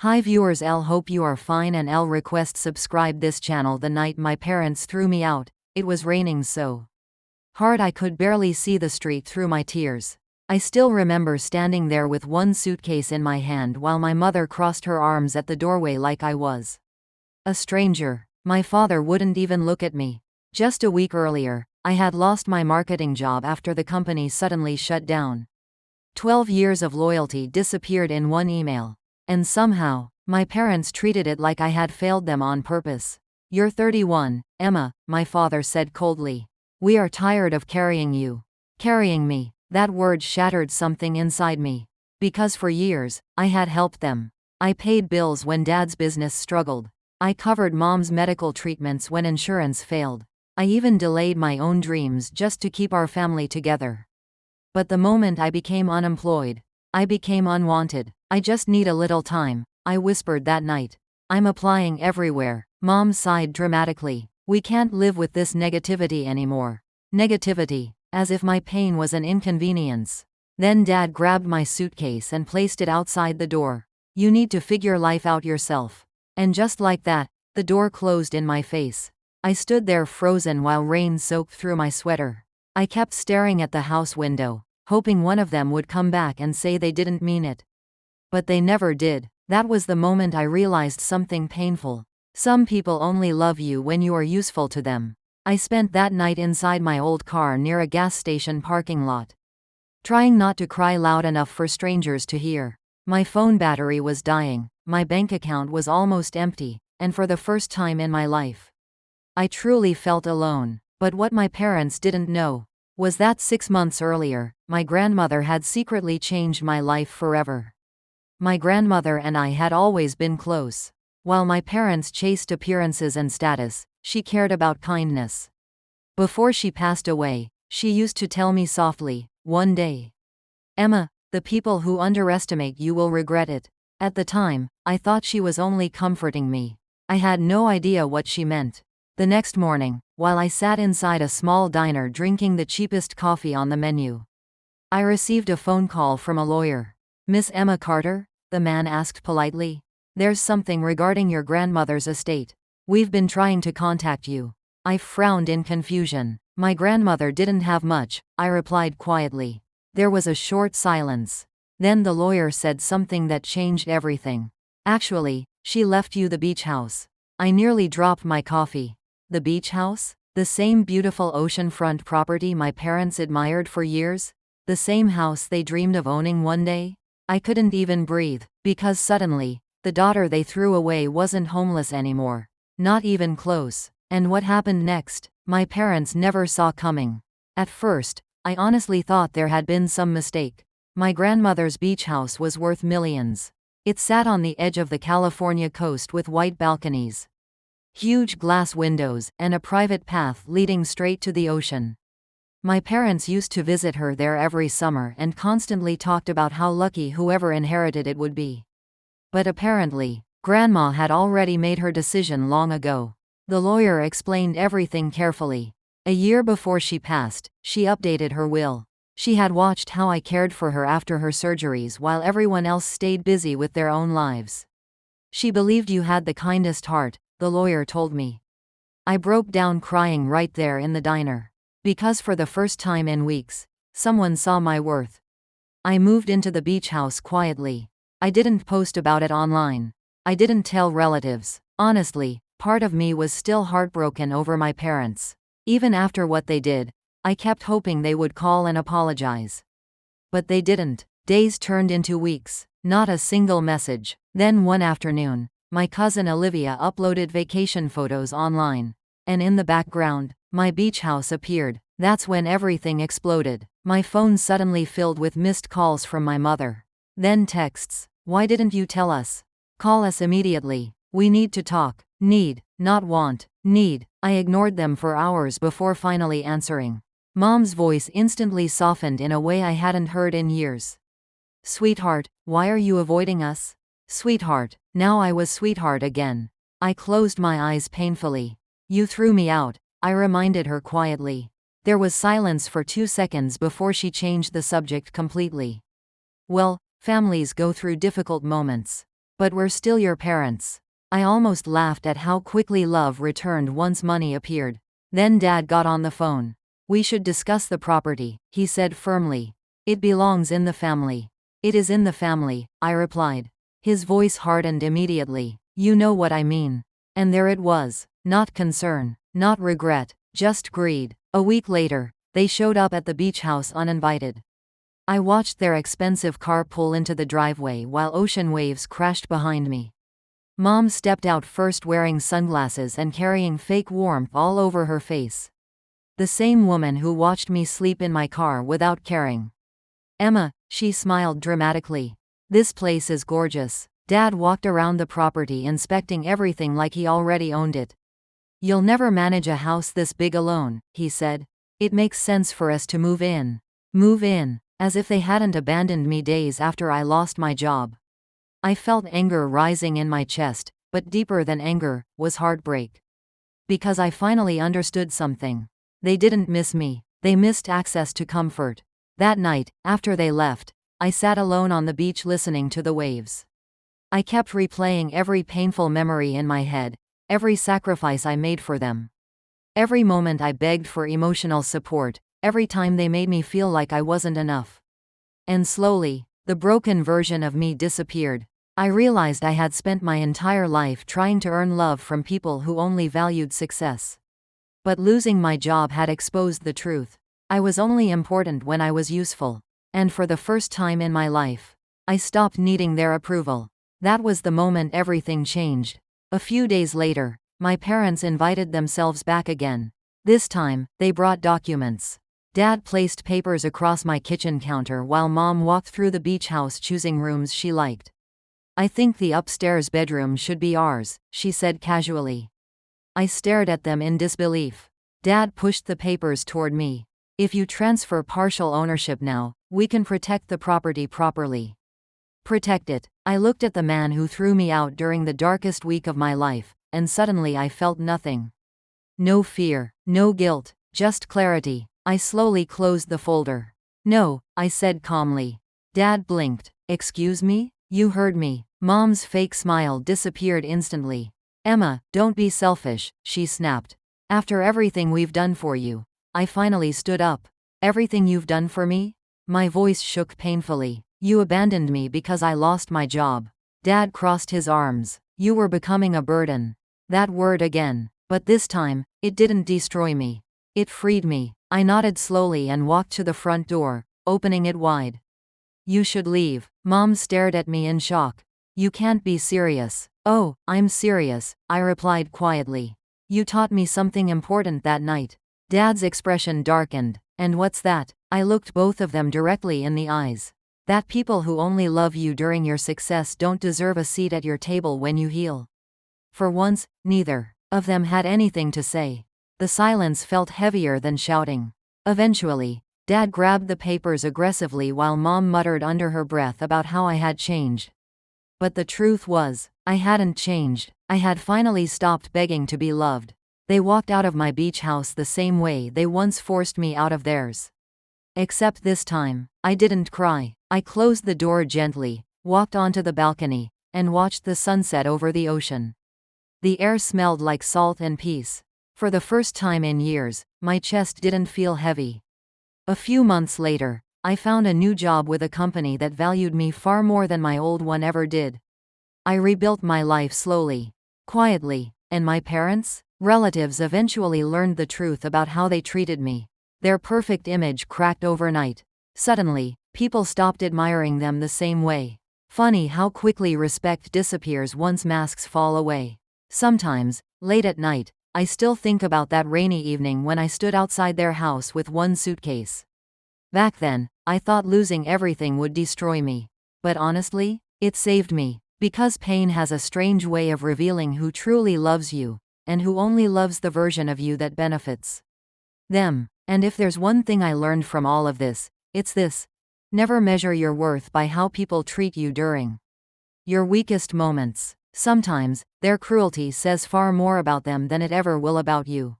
Hi viewers, L hope you are fine and L request subscribe this channel. The night my parents threw me out, it was raining so hard I could barely see the street through my tears. I still remember standing there with one suitcase in my hand while my mother crossed her arms at the doorway like I was a stranger. My father wouldn't even look at me. Just a week earlier, I had lost my marketing job after the company suddenly shut down. 12 years of loyalty disappeared in one email. And somehow, my parents treated it like I had failed them on purpose. You're 31, Emma, my father said coldly. We are tired of carrying you. Carrying me. That word shattered something inside me. Because for years, I had helped them. I paid bills when dad's business struggled. I covered mom's medical treatments when insurance failed. I even delayed my own dreams just to keep our family together. But the moment I became unemployed, I became unwanted. I just need a little time, I whispered that night. I'm applying everywhere. Mom sighed dramatically. We can't live with this negativity anymore. Negativity, as if my pain was an inconvenience. Then Dad grabbed my suitcase and placed it outside the door. You need to figure life out yourself. And just like that, the door closed in my face. I stood there frozen while rain soaked through my sweater. I kept staring at the house window, hoping one of them would come back and say they didn't mean it. But they never did. That was the moment I realized something painful. Some people only love you when you are useful to them. I spent that night inside my old car near a gas station parking lot, trying not to cry loud enough for strangers to hear. My phone battery was dying, my bank account was almost empty, and for the first time in my life, I truly felt alone. But what my parents didn't know was that 6 months earlier, my grandmother had secretly changed my life forever. My grandmother and I had always been close. While my parents chased appearances and status, she cared about kindness. Before she passed away, she used to tell me softly, one day, Emma, the people who underestimate you will regret it. At the time, I thought she was only comforting me. I had no idea what she meant. The next morning, while I sat inside a small diner drinking the cheapest coffee on the menu, I received a phone call from a lawyer. Miss Emma Carter? The man asked politely. There's something regarding your grandmother's estate. We've been trying to contact you. I frowned in confusion. My grandmother didn't have much, I replied quietly. There was a short silence. Then the lawyer said something that changed everything. Actually, she left you the beach house. I nearly dropped my coffee. The beach house? The same beautiful oceanfront property my parents admired for years? The same house they dreamed of owning one day? I couldn't even breathe, because suddenly, the daughter they threw away wasn't homeless anymore. Not even close. And what happened next, my parents never saw coming. At first, I honestly thought there had been some mistake. My grandmother's beach house was worth millions. It sat on the edge of the California coast with white balconies, huge glass windows, and a private path leading straight to the ocean. My parents used to visit her there every summer and constantly talked about how lucky whoever inherited it would be. But apparently, Grandma had already made her decision long ago. The lawyer explained everything carefully. A year before she passed, she updated her will. She had watched how I cared for her after her surgeries while everyone else stayed busy with their own lives. She believed you had the kindest heart, the lawyer told me. I broke down crying right there in the diner. Because for the first time in weeks, someone saw my worth. I moved into the beach house quietly. I didn't post about it online. I didn't tell relatives. Honestly, part of me was still heartbroken over my parents. Even after what they did, I kept hoping they would call and apologize. But they didn't. Days turned into weeks. Not a single message. Then one afternoon, my cousin Olivia uploaded vacation photos online. And in the background, my beach house appeared. That's when everything exploded. My phone suddenly filled with missed calls from my mother. Then texts. Why didn't you tell us? Call us immediately. We need to talk. Need, not want. Need. I ignored them for hours before finally answering. Mom's voice instantly softened in a way I hadn't heard in years. Sweetheart, why are you avoiding us? Sweetheart. Now I was sweetheart again. I closed my eyes painfully. You threw me out, I reminded her quietly. There was silence for 2 seconds before she changed the subject completely. Well, families go through difficult moments. But we're still your parents. I almost laughed at how quickly love returned once money appeared. Then Dad got on the phone. We should discuss the property, he said firmly. It belongs in the family. It is in the family, I replied. His voice hardened immediately. You know what I mean. And there it was. Not concern, not regret, just greed. A week later, they showed up at the beach house uninvited. I watched their expensive car pull into the driveway while ocean waves crashed behind me. Mom stepped out first wearing sunglasses and carrying fake warmth all over her face. The same woman who watched me sleep in my car without caring. Emma, she smiled dramatically. This place is gorgeous. Dad walked around the property inspecting everything like he already owned it. You'll never manage a house this big alone, he said. It makes sense for us to move in. Move in, as if they hadn't abandoned me days after I lost my job. I felt anger rising in my chest, but deeper than anger was heartbreak. Because I finally understood something. They didn't miss me, they missed access to comfort. That night, after they left, I sat alone on the beach listening to the waves. I kept replaying every painful memory in my head, every sacrifice I made for them. Every moment I begged for emotional support, every time they made me feel like I wasn't enough. And slowly, the broken version of me disappeared. I realized I had spent my entire life trying to earn love from people who only valued success. But losing my job had exposed the truth. I was only important when I was useful. And for the first time in my life, I stopped needing their approval. That was the moment everything changed. A few days later, my parents invited themselves back again. This time, they brought documents. Dad placed papers across my kitchen counter while Mom walked through the beach house choosing rooms she liked. I think the upstairs bedroom should be ours, she said casually. I stared at them in disbelief. Dad pushed the papers toward me. If you transfer partial ownership now, we can protect the property properly. Protect it. I looked at the man who threw me out during the darkest week of my life, and suddenly I felt nothing. No fear, no guilt, just clarity. I slowly closed the folder. No, I said calmly. Dad blinked. Excuse me? You heard me. Mom's fake smile disappeared instantly. Emma, don't be selfish, she snapped. After everything we've done for you. I finally stood up. Everything you've done for me? My voice shook painfully. You abandoned me because I lost my job. Dad crossed his arms. You were becoming a burden. That word again. But this time, it didn't destroy me. It freed me. I nodded slowly and walked to the front door, opening it wide. You should leave. Mom stared at me in shock. You can't be serious. Oh, I'm serious, I replied quietly. You taught me something important that night. Dad's expression darkened. And what's that? I looked both of them directly in the eyes. That people who only love you during your success don't deserve a seat at your table when you heal. For once, neither of them had anything to say. The silence felt heavier than shouting. Eventually, Dad grabbed the papers aggressively while Mom muttered under her breath about how I had changed. But the truth was, I hadn't changed. I had finally stopped begging to be loved. They walked out of my beach house the same way they once forced me out of theirs. Except this time, I didn't cry. I closed the door gently, walked onto the balcony, and watched the sunset over the ocean. The air smelled like salt and peace. For the first time in years, my chest didn't feel heavy. A few months later, I found a new job with a company that valued me far more than my old one ever did. I rebuilt my life slowly, quietly, and my parents, relatives eventually learned the truth about how they treated me. Their perfect image cracked overnight. Suddenly, people stopped admiring them the same way. Funny how quickly respect disappears once masks fall away. Sometimes, late at night, I still think about that rainy evening when I stood outside their house with one suitcase. Back then, I thought losing everything would destroy me. But honestly, it saved me. Because pain has a strange way of revealing who truly loves you, and who only loves the version of you that benefits them. And if there's one thing I learned from all of this, it's this. Never measure your worth by how people treat you during your weakest moments. Sometimes, their cruelty says far more about them than it ever will about you.